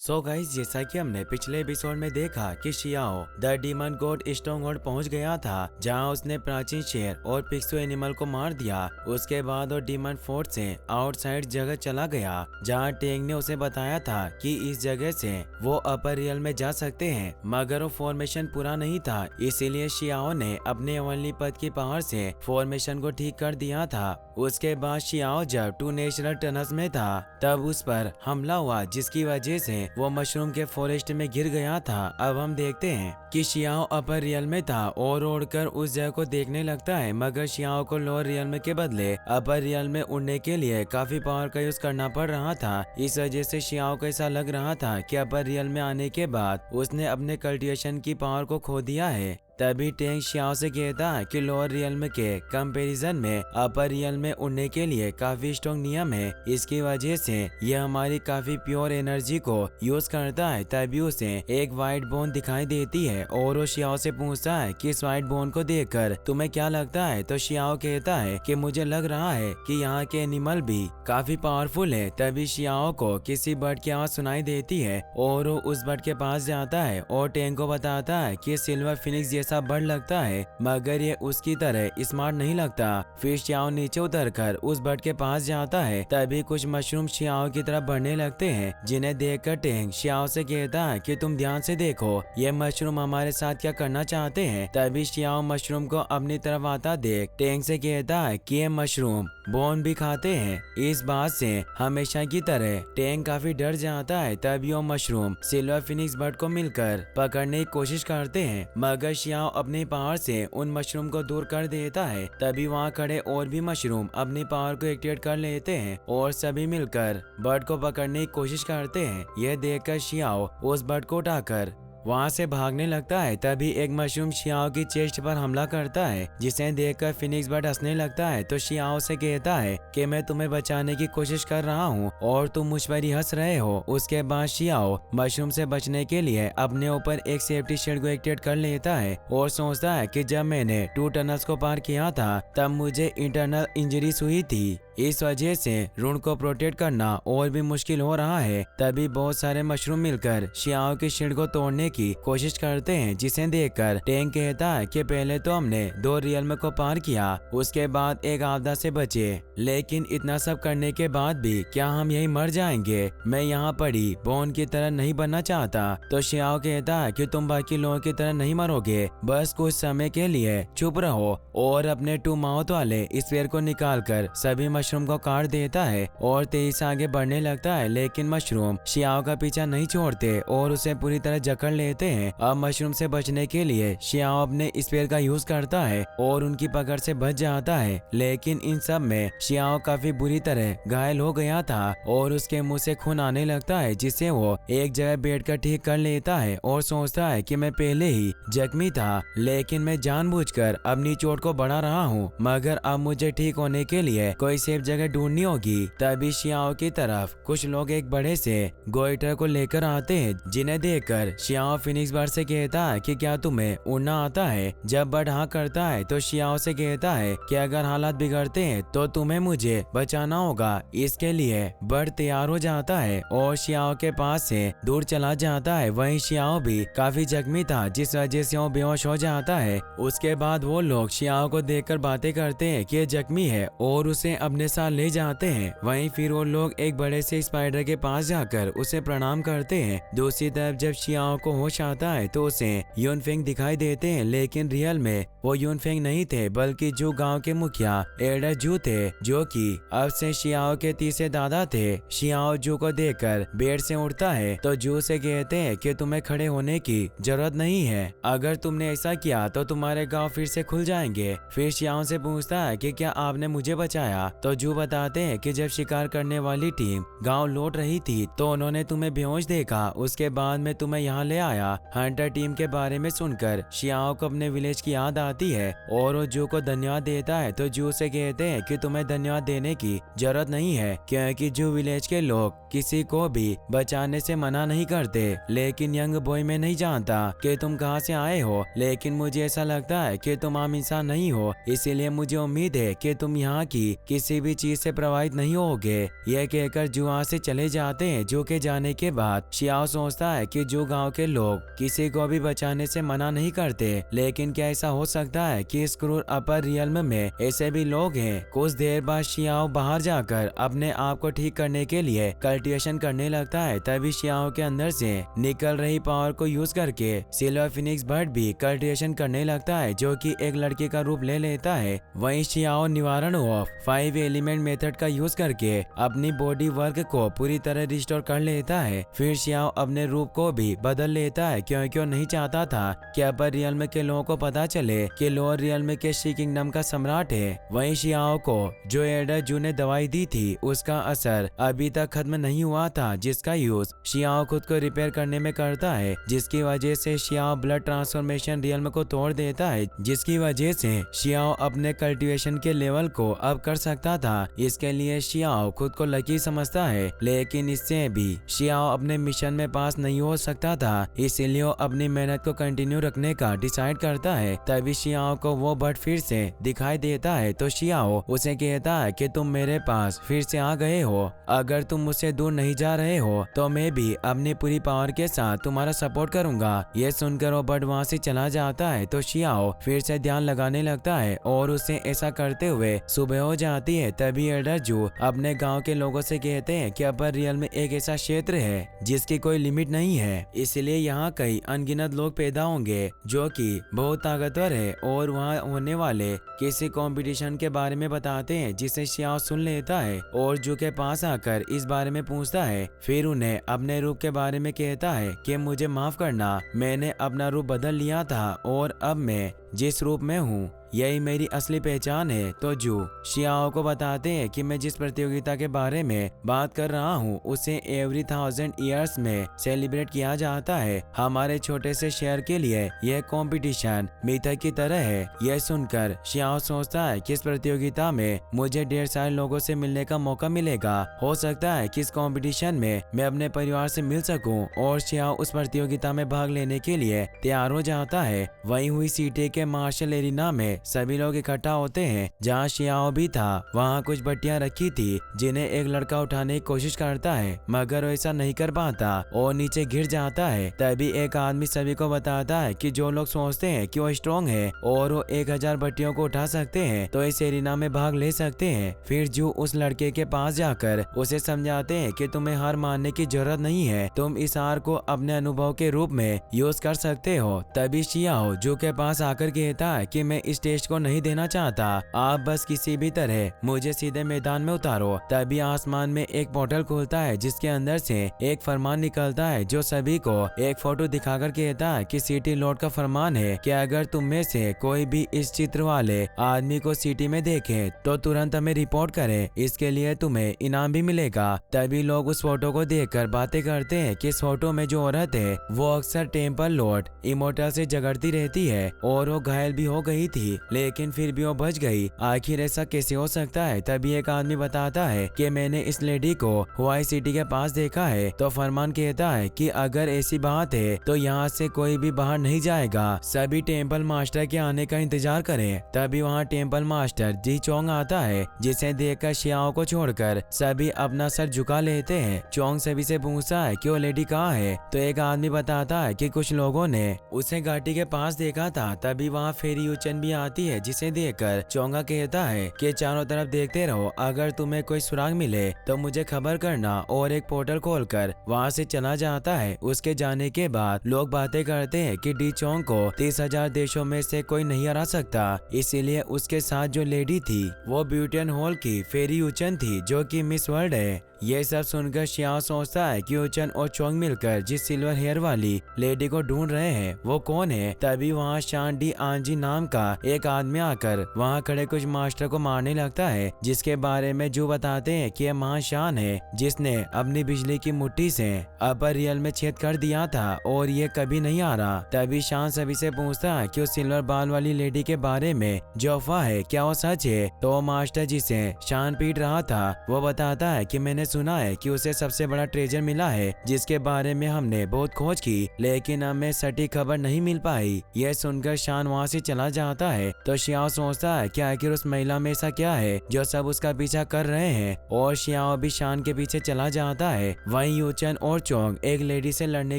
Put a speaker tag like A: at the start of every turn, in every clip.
A: So guys, जैसा कि हमने पिछले एपिसोड में देखा कि Xiao the demon God stronghold पहुंच गया था, जहां उसने प्राचीन शेर और पिक्सू एनिमल को मार दिया। उसके बाद वो डीमन फोर्ट से आउटसाइड जगह चला गया, जहां टेंग ने उसे बताया था कि इस जगह से वो अपर रियल में जा सकते हैं, मगर वो फॉर्मेशन पूरा नहीं था। इसीलिए शियाओ ने अपने अवनली पद की पावर से फॉर्मेशन को ठीक कर दिया था। उसके बाद शियाओ जब टू नेचुरल टनल्स में था, तब उस पर हमला हुआ, जिसकी वजह से वो मशरूम के फॉरेस्ट में गिर गया था। अब हम देखते हैं कि शियाओ अपर रियल में था और उड़कर उस जगह को देखने लगता है, मगर शियाओ को लोअर रियल में के बदले अपर रियल में उड़ने के लिए काफी पावर का यूज करना पड़ रहा था। इस वजह से शियाओ को ऐसा लग रहा था कि अपर रियल में आने के बाद उसने अपने कल्टिवेशन की पावर को खो दिया है। तभी टेंग शियाओ से कहता है कि लोअर रियल के कंपैरिजन में अपर रियल में उड़ने के लिए काफी स्ट्रॉन्ग नियम है। इसकी वजह से यह हमारी काफी प्योर एनर्जी को यूज करता है। तभी उसे एक व्हाइट बोन दिखाई देती है और वो शियाओ से पूछता है कि इस व्हाइट बोन को देखकर तुम्हें क्या लगता है। तो शियाओ कहता है कि मुझे लग रहा है कि यहाँ के एनिमल भी काफी पावरफुल है। तभी शियाओ को किसी बर्ड की आवाज सुनाई देती है और वो उस बर्ड के पास जाता है और टेंग को बताता है कि सिल्वर फिनिक्स जैसा बर्ड लगता है, मगर ये उसकी तरह स्मार्ट नहीं लगता। फिर शियाओ नीचे उतरकर उस बर्ड के पास जाता है। तभी कुछ मशरूम शियाओ की तरफ बढ़ने लगते हैं, जिन्हें देखकर टेंग शियाओ से कहता है कि तुम ध्यान से देखो, ये मशरूम हमारे साथ क्या करना चाहते हैं। तभी शियाओ मशरूम को अपनी तरफ आता देख टेंग से कहता है कि ये मशरूम बोन भी खाते हैं। इस बात से हमेशा की तरह टेंग काफी डर जाता है। तभी वो मशरूम सिल्वर फिनिक्स बर्ड को मिलकर पकड़ने की कोशिश करते हैं, मगर शियाओ अपनी पावर से उन मशरूम को दूर कर देता है। तभी वहाँ खड़े और भी मशरूम अपनी पावर को एक्टिवेट कर लेते हैं और सभी मिलकर बर्ड को पकड़ने की कोशिश करते हैं। यह देखकर शियाओ उस बर्ड को उठाकर वहाँ से भागने लगता है। तभी एक मशरूम शियाओ की चेस्ट पर हमला करता है, जिसे देखकर फिनिक्स बर्ड हंसने लगता है। तो शियाओ से कहता है कि मैं तुम्हें बचाने की कोशिश कर रहा हूँ और तुम मुझ पर ही हंस रहे हो। उसके बाद शियाओ मशरूम से बचने के लिए अपने ऊपर एक सेफ्टी शील्ड को एक्टिवेट कर लेता है और सोचता है कि जब मैंने 2 टनल्स को पार किया था, तब मुझे इंटरनल इंजरीज हुई थी। इस वजह से रून को प्रोटेक्ट करना और भी मुश्किल हो रहा है। तभी बहुत सारे मशरूम मिलकर शियाओ की शील्ड को तोड़ने की कोशिश करते हैं, जिसे देखकर टेंग कहता है कि पहले तो हमने 2 रियल को पार किया, उसके बाद एक आपदा से बचे, लेकिन इतना सब करने के बाद भी क्या हम यही मर जाएंगे? मैं यहाँ पड़ी बोन की तरह नहीं बनना चाहता। तो शियाओ कहता है कि तुम बाकी लोगों की तरह नहीं मरोगे, बस कुछ समय के लिए चुप रहो। और अपने 2 माउथ वाले स्फीयर को निकाल कर सभी मशरूम को काट देता है और तेजी से आगे बढ़ने लगता है, लेकिन मशरूम शियाओ का पीछा नहीं छोड़ते और उसे पूरी तरह जकड़ लेते हैं। अब मशरूम से बचने के लिए शियाओ अपने स्पेयर का यूज करता है और उनकी पकड़ से बच जाता है, लेकिन इन सब में शियाओ काफी बुरी तरह घायल हो गया था और उसके मुंह से खून आने लगता है, जिसे वो एक जगह बैठकर ठीक कर लेता है और सोचता है कि मैं पहले ही जख्मी था, लेकिन मैं जानबूझकर अपनी चोट को बढ़ा रहा हूँ, मगर अब मुझे ठीक होने के लिए कोई सेफ जगह ढूंढनी होगी। तभी शियाओ की तरफ कुछ लोग एक बड़े से गोइटर को लेकर आते हैं, जिन्हें देखकर शियाओ फिनिक्स बर्ड से कहता है कि क्या तुम्हें उड़ना आता है? जब बर्ड हाँ करता है तो शियाओ से कहता है कि अगर हालात बिगड़ते हैं तो तुम्हें मुझे बचाना होगा। इसके लिए बर्ड तैयार हो जाता है और शियाओ के पास से दूर चला जाता है। वहीं शियाओ भी काफी जख्मी था, जिस वजह से वो बेहोश हो जाता है। उसके बाद वो लोग शियाओ को देखकर बातें करते हैं कि जख्मी है और उसे अपने साथ ले जाते हैं। वहीं फिर वो लोग एक बड़े से स्पाइडर के पास जाकर उसे प्रणाम करते हैं। दूसरी तरफ जब शियाओ को होश आता है तो उसे यूनफेंग दिखाई देते हैं, लेकिन रियल में वो यूनफेंग नहीं थे, बल्कि जो गांव के मुखिया एडर जू थे, जो कि अब से शियाओ के तीसरे दादा थे। शियाओ जू को देखकर बेड से उठता है तो जू से कहते हैं कि तुम्हें खड़े होने की जरूरत नहीं है, अगर तुमने ऐसा किया तो तुम्हारे गाँव फिर से खुल जाएंगे। फिर शियाओ से पूछता है कि क्या आपने मुझे बचाया? तो जू बताते हैं कि जब शिकार करने वाली टीम गांव लौट रही थी तो उन्होंने तुम्हें बेहोश देखा, उसके बाद मैं तुम्हें यहाँ ले आया। हंटर टीम के बारे में सुनकर शियाओ को अपने विलेज की याद आती है और वो जू को धन्यवाद देता है। तो जू से कहते हैं कि तुम्हें धन्यवाद देने की जरूरत नहीं है, क्योंकि जू विलेज के लोग किसी को भी बचाने से मना नहीं करते। लेकिन यंग बॉय मैं नहीं जानता कि तुम कहां से आए हो, लेकिन मुझे ऐसा लगता है कि तुम आम इंसान नहीं हो, इसीलिए मुझे उम्मीद है कि तुम यहाँ की किसी भी चीज से प्रभावित नहीं होगे। यह कहकर जू वहाँ से चले जाते हैं। जू के जाने के बाद शियाओ सोचता है कि जू गांव के लोग किसी को भी बचाने से मना नहीं करते, लेकिन क्या ऐसा हो सकता है कि इस क्रूर अपर रियल्म में ऐसे भी लोग हैं। कुछ देर बाद शियाओ बाहर जाकर अपने आप को ठीक करने के लिए कल्टिवेशन करने लगता है। तभी शियाओ के अंदर से निकल रही पावर को यूज करके सिल्वर फिनिक्स बर्ड भी कल्टिवेशन करने लगता है, जो कि एक लड़के का रूप ले लेता है। वहीं शियाओ निवारण ऑफ 5 एलिमेंट मेथड का यूज करके अपनी बॉडी वर्क को पूरी तरह रिस्टोर कर लेता है। फिर शियाओ अपने रूप को भी बदल लेता है, क्योंकि वो नहीं चाहता था कि अपर रियल्म के लोगों को पता चले कि लोअर रियल्म के शी किंगडम का सम्राट है। वहीं शियाओ को जो एल्डर जू ने दवाई दी थी उसका असर अभी तक खत्म नहीं हुआ था, जिसका यूज शियाओ खुद को रिपेयर करने में करता है, जिसकी वजह से शियाओ ब्लड ट्रांसफॉर्मेशन रियल्म को तोड़ देता है, जिसकी वजह से शियाओ अपने कल्टीवेशन के लेवल को अप कर सकता था। इसके लिए शियाओ खुद को लकी समझता है, लेकिन इससे भी शियाओ अपने मिशन में पास नहीं हो सकता था, इसीलिए वो अपनी मेहनत को कंटिन्यू रखने का डिसाइड करता है। तभी शियाओ को वो बर्ड फिर से दिखाई देता है। तो शियाओ उसे कहता है कि तुम मेरे पास फिर से आ गए हो, अगर तुम मुझसे दूर नहीं जा रहे हो तो मैं भी अपनी पूरी पावर के साथ तुम्हारा सपोर्ट करूंगा। ये सुनकर वो बर्ड वहाँ से चला जाता है। तो शियाओ फिर से ध्यान लगाने लगता है और उसे ऐसा करते हुए सुबह हो जाती है। तभी एल्डर जू अपने गाँव के लोगों से कहते हैं कि अपर रियल में एक ऐसा क्षेत्र है जिसकी कोई लिमिट नहीं है, इसलिए यहाँ कई अनगिनत लोग पैदा होंगे जो कि बहुत ताकतवर है, और वहाँ होने वाले किसी कंपटीशन के बारे में बताते हैं, जिसे शियाओ सुन लेता है और जू के पास आकर इस बारे में पूछता है। फिर उन्हें अपने रूप के बारे में कहता है कि मुझे माफ करना, मैंने अपना रूप बदल लिया था और अब मैं जिस रूप में हूँ यही मेरी असली पहचान है। तो जू शियाओ को बताते हैं कि मैं जिस प्रतियोगिता के बारे में बात कर रहा हूँ उसे एवरी 1000 ईयर्स में सेलिब्रेट किया जाता है। हमारे छोटे से शहर के लिए यह कंपटीशन मिथक की तरह है। यह सुनकर शियाओ सोचता है कि इस प्रतियोगिता में मुझे ढेर सारे लोगों से मिलने का मौका मिलेगा, हो सकता है कि इस कंपटीशन में मैं अपने परिवार से मिल सकूं, और शियाओ उस प्रतियोगिता में भाग लेने के लिए तैयार हो जाता है। वहीं हुई सिटी के मार्शल एरिना में सभी लोग इकट्ठा होते हैं, जहाँ शियाओ भी था। वहाँ कुछ बट्टियां रखी थी जिन्हें एक लड़का उठाने की कोशिश करता है, मगर वो ऐसा नहीं कर पाता और नीचे गिर जाता है। तभी एक आदमी सभी को बताता है कि जो लोग सोचते हैं कि वो स्ट्रॉन्ग है और वो 1000 बट्टियों को उठा सकते हैं तो इस एरिना में भाग ले सकते हैं। फिर जू उस लड़के के पास जाकर उसे समझाते हैं कि तुम्हें हार मानने की जरूरत नहीं है, तुम इस हार को अपने अनुभव के रूप में यूज कर सकते हो। तभी शियाओ जू के पास आकर कहता है कि मैं इस टेस्ट को नहीं देना चाहता, आप बस किसी भी तरह मुझे सीधे मैदान में उतारो। तभी आसमान में एक पोर्टल खुलता है जिसके अंदर से एक फरमान निकलता है जो सभी को एक फोटो दिखाकर कहता है कि सिटी लॉर्ड का फरमान है कि अगर तुम में से कोई भी इस चित्र वाले आदमी को सिटी में देखे तो तुरंत हमें रिपोर्ट करे, इसके लिए तुम्हें इनाम भी मिलेगा। तभी लोग उस फोटो को देखकर बातें करते हैं कि इस फोटो में जो औरत है वो अक्सर टेम्पल लॉर्ड इमोर्टल से झगड़ती रहती है और वो घायल भी हो गई थी, लेकिन फिर भी वो बच गई। आखिर ऐसा कैसे हो सकता है? तभी एक आदमी बताता है कि मैंने इस लेडी को हवाई सिटी के पास देखा है। तो फरमान कहता है कि अगर ऐसी बात है तो यहाँ से कोई भी बाहर नहीं जाएगा, सभी टेम्पल मास्टर के आने का इंतजार करें। तभी वहाँ टेम्पल मास्टर जी चोंग आता है, जिसे देखकर शियाओ को छोड़कर सभी अपना सर झुका लेते हैं। चोंग सभी से पूछता है कि वो लेडी कहाँ है। तो एक आदमी बताता है कि कुछ लोगों ने उसे घाटी के पास देखा था। तभी वहाँ फेरी यूचन भी आती है, जिसे देखकर चोंगा कहता है कि चारों तरफ देखते रहो, अगर तुम्हें कोई सुराग मिले तो मुझे खबर करना, और एक पोर्टल खोलकर वहाँ से चला जाता है। उसके जाने के बाद लोग बातें करते हैं कि डी चोंग को 30,000 देशों में से कोई नहीं हरा सकता, इसीलिए उसके साथ जो लेडी थी वो ब्यूटियन हॉल की फेरी यूचन थी जो कि मिस वर्ल्ड है। ये सब सुनकर शियाओ सोचता है कि यूचन और चोंग मिलकर जिस सिल्वर हेयर वाली लेडी को ढूंढ रहे हैं वो कौन है। तभी वहाँ शान डी आंजी नाम का एक आदमी आकर वहाँ खड़े कुछ मास्टर को मारने लगता है, जिसके बारे में जो बताते हैं कि यह महाशान है जिसने अपनी बिजली की मुट्ठी से अपर रियल में छेद कर दिया था और ये कभी नहीं आ रहा। तभी शान सभी से पूछता है कि उस सिल्वर बाल वाली लेडी के बारे में जो अफवाह है क्या वो सच है। तो मास्टर जिसे शान पीट रहा था वो बताता है कि मैंने सुना है कि उसे सबसे बड़ा ट्रेजर मिला है जिसके बारे में हमने बहुत खोज की, लेकिन हमें सटीक खबर नहीं मिल पाई। यह सुनकर शान वहाँ से चला जाता है तो शियाओ सोचता है कि आखिर उस महिला में ऐसा क्या है जो सब उसका पीछा कर रहे हैं, और शियाओ भी शान के पीछे चला जाता है। वहीं यूचन और चोंग एक लेडी से लड़ने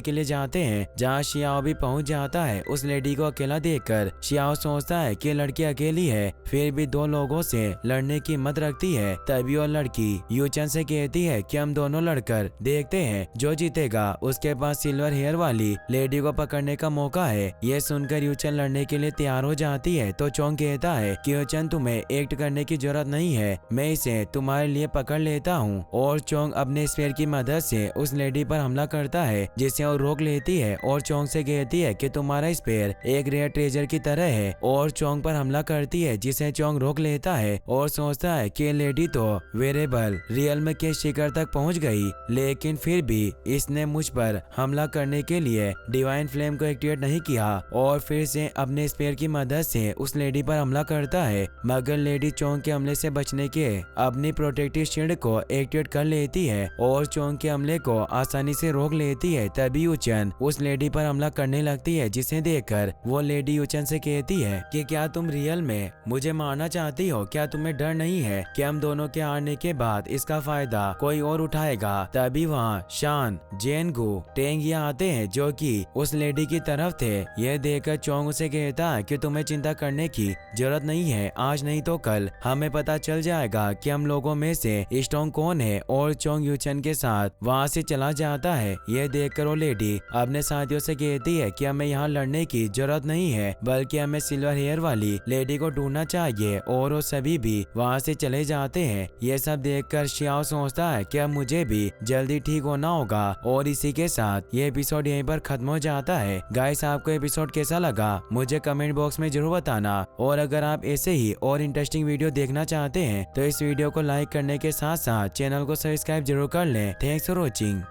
A: के लिए जाते हैं, जहाँ शियाओ भी पहुंच जाता है। उस लेडी को अकेला देखकर शियाओ सोचता है कि लड़की अकेली है, फिर भी दो लोगों से लड़ने की हिम्मत रखती है। तभी वो लड़की यूचन से कहती है कि हम दोनों लड़कर देखते हैं, जो जीतेगा उसके पास सिल्वर हेयर वाली लेडी को पकड़ने का मौका है। ये सुनकर यूचन लड़ने के लिए तैयार हो जाती है तो चोंग कहता है कि यूचन तुम्हें एक्ट करने की जरूरत नहीं है, मैं इसे तुम्हारे लिए पकड़ लेता हूँ। और चोंग अपने स्पेयर की मदद से उस लेडी पर हमला करता है, जिसे वो रोक लेती है और चोंग से कहती है कि तुम्हारा स्पेयर एक रेयर ट्रेजर की तरह है, और चोंग पर हमला करती है, जिसे चोंग रोक लेता है और सोचता है कि लेडी तो वेरेबल रियल में के शिखर तक पहुंच गई, लेकिन फिर भी इसने मुझ पर हमला करने के लिए डिवाइन फ्लेम को एक्टिवेट नहीं किया और फिर से अपने स्पेयर की मदद से उस लेडी पर हमला करता है। मगर लेडी चोंग के हमले से बचने के अपनी प्रोटेक्टिव शील्ड को एक्टिवेट कर लेती है और चोंग के हमले को आसानी से रोक लेती है। तभी यूचन उस लेडी पर हमला करने लगती है, जिसे देखकर वो लेडी यूचन से कहती है कि क्या तुम रियल में मुझे मारना चाहती हो? क्या तुम्हें डर नहीं है कि हम दोनों के हारने के बाद इसका फायदा कोई और उठाएगा? तभी वहाँ शान, जेनगू, टेंगिया आते हैं जो कि उस लेडी की तरफ थे। यह देखकर चोंग उसे कहता है कि तुम्हें चिंता करने की जरूरत नहीं है, आज नहीं तो कल हमें पता चल जाएगा कि हम लोगों में से स्ट्रॉन्ग कौन है। और चोंग यूचन के साथ वहाँ से चला जाता है। यह देखकर वो लेडी अपने साथियों से कहती है कि हमें यहाँ लड़ने की जरूरत नहीं है, बल्कि हमें सिल्वर हेयर वाली लेडी को ढूंढना चाहिए, और वो सभी भी वहाँ से चले जाते हैं। ये सब देखकर शियाओ सोचता है कि अब मुझे भी जल्दी ठीक होना होगा। और इसी के साथ ये एपिसोड यहीं पर खत्म हो जाता है। गाइस, आपको एपिसोड कैसा लगा मुझे कमेंट बॉक्स में जरूर बताना, और अगर आप ऐसे ही और इंटरेस्टिंग वीडियो देखना चाहते हैं तो इस वीडियो को लाइक करने के साथ साथ चैनल को सब्सक्राइब जरूर कर लें। Thanks for watching.